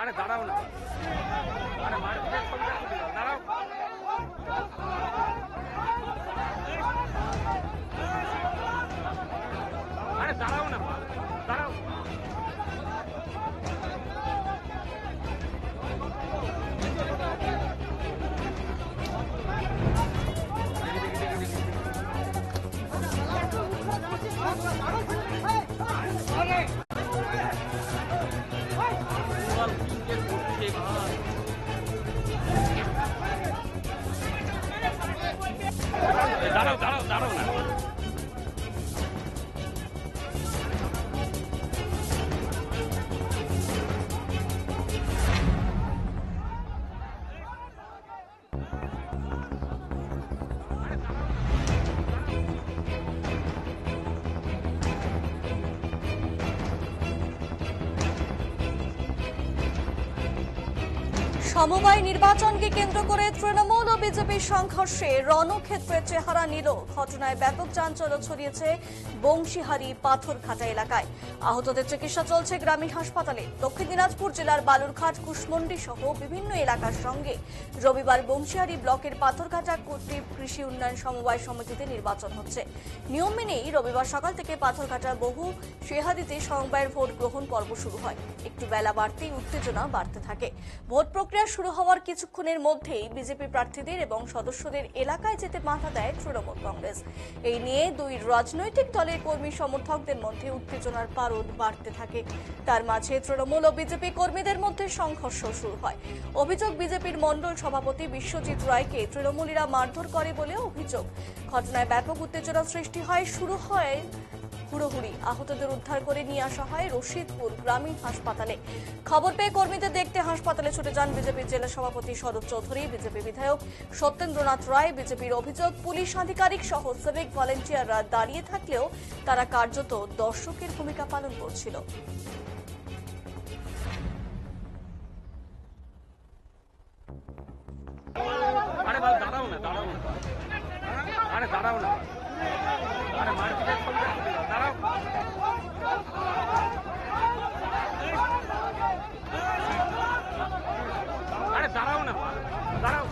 আরে দাঁড়াও না, আরে মারপিটের ছবিটা দাঁড়াও। আরে দাঁড়াও না, দাঁড়াও। দাঁড়াও দাঁড়াও দাঁড়াও না। সমবায় নির্বাচনকে কেন্দ্র করে তৃণমূল ও বিজেপির সংঘর্ষে রণক্ষেত্রের চেহারা নিল। ঘটনায় ব্যাপক চাঞ্চল্য ছড়িয়েছে বংশীহারি পাথরঘাটা এলাকায়। আহতদের চিকিৎসা চলছে গ্রামীণ হাসপাতালে। দক্ষিণ দিনাজপুর জেলার বালুরঘাট, কুশমন্ডি সহ বিভিন্ন এলাকার সঙ্গে রবিবার বংশীহারি ব্লকের পাথরঘাটা কৃষি উন্নয়ন সমবায় সমিতিতে নির্বাচন হচ্ছে। নিয়ম মেনেই রবিবার সকাল থেকে পাথরঘাটার বহু শেহাদিতে সমবায়ের ভোট গ্রহণ পর্ব শুরু হয়। একটু বেলা বাড়তেই উত্তেজনা বাড়তে থাকে। ভোট প্রক্রিয়া শুরু হওয়ার কিছুক্ষণের মধ্যেই বিজেপি প্রার্থীদের এবং সদস্যদের এলাকায় যেতে বাধা দেয় তৃণমূল কংগ্রেস। এই নিয়ে দুই রাজনৈতিক দলের কর্মী সমর্থকদের মধ্যে উত্তেজনার পারদ বাড়তে থাকে। তার মাঝে তৃণমূল ও বিজেপি কর্মীদের মধ্যে সংঘর্ষ শুরু হয়। অভিযোগ, বিজেপির মণ্ডল সভাপতি বিশ্বজিৎ রায়কে তৃণমূলীরা মারধর করে বলে অভিযোগ। ঘটনায় ব্যাপক উত্তেজনা সৃষ্টি হয়। শুরু হয় হুড়োহুড়ি। আহতদের উদ্ধার করে নিয়ে আসা হয় রশিদপুর গ্রামীণ হাসপাতালে। খবর পেয়ে কর্মীদের দেখতে হাসপাতালে ছুটে যান বিজেপির জেলা সভাপতি শরৎ চৌধুরী, বিজেপি বিধায়ক সত্যেন্দ্রনাথ রায়। বিজেপির অভিযোগ, পুলিশ আধিকারিক সহ সিভিক ভলেন্টিয়াররা দাঁড়িয়ে থাকলেও তারা কার্যত দর্শকের ভূমিকা পালন করছিল। আরে দাঁড়াও না, দাঁড়াও না, আরে দাঁড়াও না, আরে মারপিটের ছবিটা দাঁড়াও। আরে দাঁড়াও না, দাঁড়াও।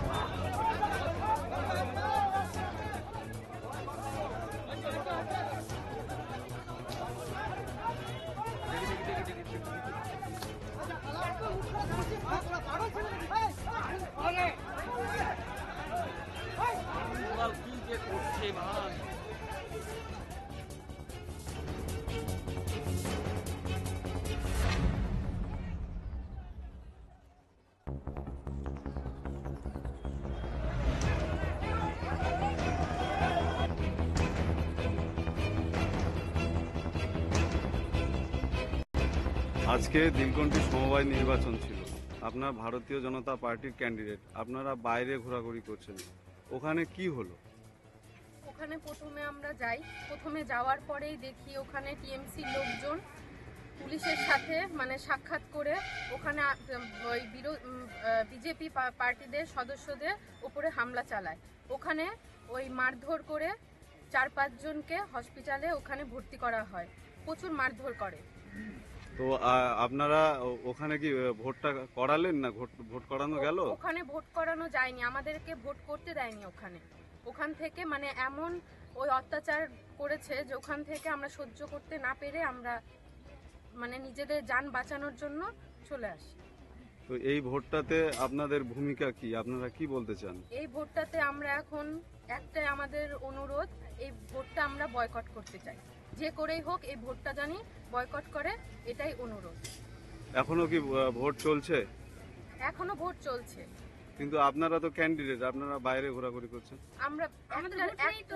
কি যে করছে ভাই। আজকে দিলকন্ঠি সমবায় নির্বাচন ছিল। আপনার ভারতীয় জনতা পার্টির ক্যান্ডিডেট, আপনারা বাইরে ঘোরাঘুরি করছেন, ওখানে কি হলো? ওখানে প্রথমে আমরা যাই, প্রথমে যাওয়ার পরেই দেখি ওখানে টিএমসির লোকজন পুলিশের সাথে সাক্ষাৎ করে ওখানে ওই বিজেপি পার্টিদের সদস্যদের উপরে হামলা চালায়। ওখানে ওই মারধর করে 4-5 জনকে হসপিটালে ওখানে ভর্তি করা হয়। প্রচুর মারধর করে। তো আপনারা ওখানে কি ভোটটা করালেন না? ভোট করানো গেল? ওখানে ভোট করানো যায়নি, আমাদেরকে ভোট করতে দেয়নি। ওখান থেকে এমন ওই অত্যাচার করেছে যে ওখান থেকে আমরা সহ্য করতে না পেরে আমরা নিজেদের যান বাঁচানোর জন্য চলে আসি। তো এই ভোটটাতে আপনাদের ভূমিকা কি? আপনারা কি বলতে চান? এই ভোটটাতে আমরা এখন একটাই আমাদের অনুরোধ, এই ভোটটা আমরা বয়কট করতে চাই। যে করেই হোক এই ভোটটা জানি বয়কট করে, এটাই অনুরোধ। এখনো কি ভোট চলছে? এখনো ভোট চলছে, কিন্তু আপনারা তো ক্যান্ডিডেট, আপনারা বাইরে ঘোরাঘুরি করছেন।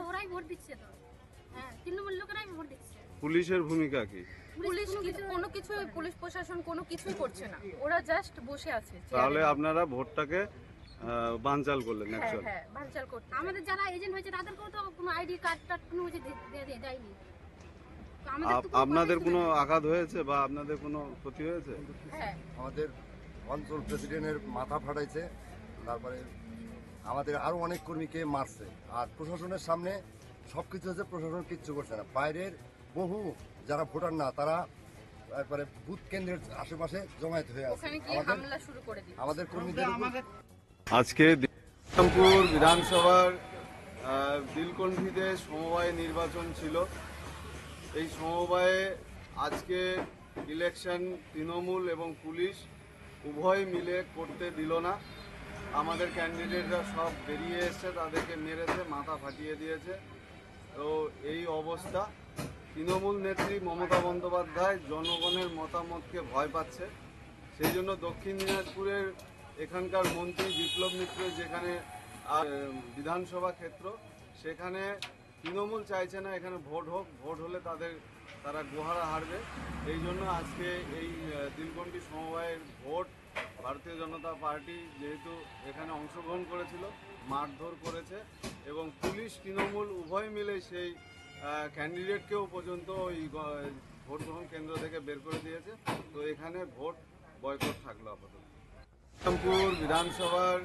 ওরাই ভোট দিচ্ছে তো, হ্যাঁ, তৃণমূল লোকেরাই ভোট দিচ্ছে। পুলিশের ভূমিকা কি? পুলিশ প্রশাসন কোনো কিছুই করছে না, ওরা জাস্ট বসে আছে। তাহলে আপনারা ভোটটাকে বানচাল করলেন? হ্যাঁ, বানচাল করতে। আমাদের যারা এজেন্ট হয়েছে তাদেরকেও তো কোনো আইডি কার্ড কোনো দেয়নি। আপনাদের কোনো আঘাত হয়েছে বা আপনাদের কোনো ক্ষতি হয়েছে? হ্যাঁ, আমাদের অঞ্চল প্রেসিডেন্টের মাথা ফাটাইছে, তারপরে আমাদের আরো অনেক কর্মীকে মারছে। আর প্রশাসনের সামনে সবকিছু হচ্ছে, প্রশাসন কিচ্ছু করছে না। বাইরের বহু যারা ভোটার না, তারা তারপরে বুথ কেন্দ্রের আশেপাশে জমায়েত হয়ে আছে ওখানে গিয়ে হামলা শুরু করে দিই। আমাদের কর্মীদের উপর। আজকে দিনাজপুর বিধানসভার দিলকণ্ঠিতে সমবায় নির্বাচন ছিল। এই সমবায়ে আজকে ইলেকশন তৃণমূল এবং পুলিশ উভয় মিলে করতে দিল না। আমাদের ক্যান্ডিডেটরা সব বেরিয়ে এসছে, তাদেরকে মেরেছে, মাথা ফাটিয়ে দিয়েছে। তো এই অবস্থা, তৃণমূল নেত্রী মমতা বন্দ্যোপাধ্যায় জনগণের মতামতকে ভয় পাচ্ছে। সেই জন্য দক্ষিণ দিনাজপুরের এখানকার মন্ত্রী বিপ্লব মিত্র যেখানে বিধানসভা ক্ষেত্র, সেখানে তৃণমূল চাইছে না এখানে ভোট হোক, ভোট হলে তারা গোহারা হারবে। এই জন্য আজকে এই দিলকণ্ঠী সমবায়ের ভোট ভারতীয় জনতা পার্টি যেহেতু এখানে অংশগ্রহণ করেছিল, মারধর করেছে এবং পুলিশ তৃণমূল উভয় মিলে সেই ক্যান্ডিডেটকেও পর্যন্ত ওই ভোট গ্রহণ কেন্দ্র থেকে বের করে দিয়েছে। তো এখানে ভোট বয়কট থাকলো আপাতত। বিধানসভার